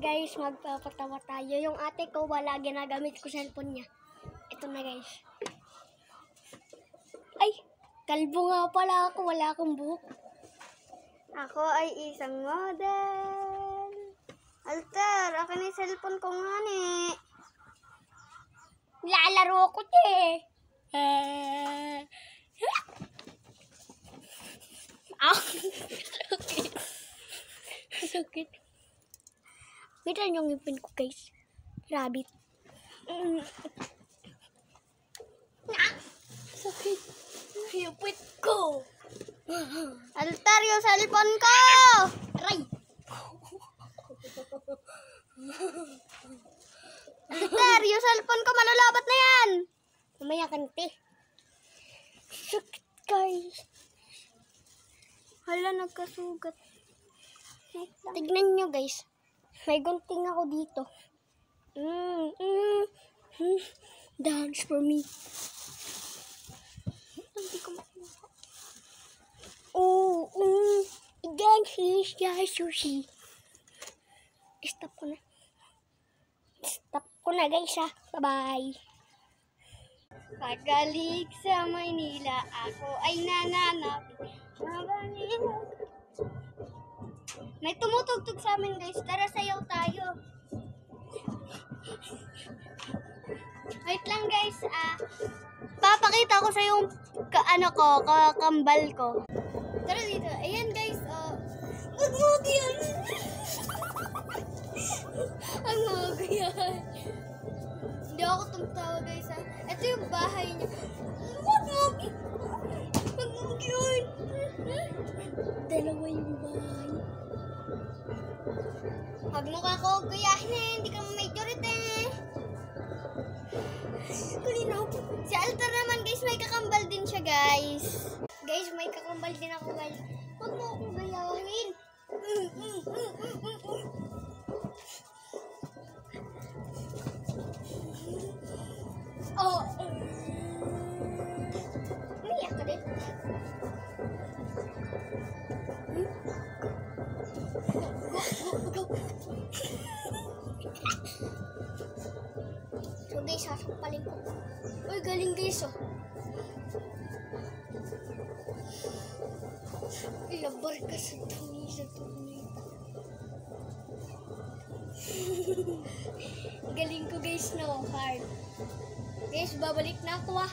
guys, magpapatawa tayo. Yung ate ko, wala ginagamit ko cellphone niya. Ito na guys. Ay, kalbo nga pala ako. Wala akong buhok. Ako ay isang model. Alter, akin yung cellphone ko nga ni. Lalaro ko te. Sakit. Kita yung ngipin ko guys. Rabbit. Sakit. Ngipin ko. Alter, yung cellphone ko! Aray. Alter, yung cellphone ko, malalabat na yan! Mamaya ka te. Sakit guys. Hala, nagkasugat. Tignan nyo guys. May gunting ako dito. Dance for me. Hindi ko makuha. Again, he's just sushi. Stop ko na. Stop ko na guys ha. Bye-bye. Pagalik sa Maynila, ako ay nananap. May tumutugtog sa amin guys, tara sayaw tayo. Wait lang guys, papakita ko sa yung kambal ko. Tara dito, ayan guys, wag mo yan. Ang mga yan. Hindi ako tumatawa guys ha. Ito yung bahay niya. Wag mo yun. Dalawa yung bahay. Huwag mo ka ko gayahin eh. Hindi ka majority eh. Kulinaw po. Si Alter naman guys, may kakambal din siya guys. Guys, may kakambal din ako guys. Huwag mo akong gayahin. Oh. Umiyak ka din. So guys, sasampalin ko. Uy, galing guys oh. Labar ka sa tunay. Galing ko guys no, hard. Guys, babalik na ako ah.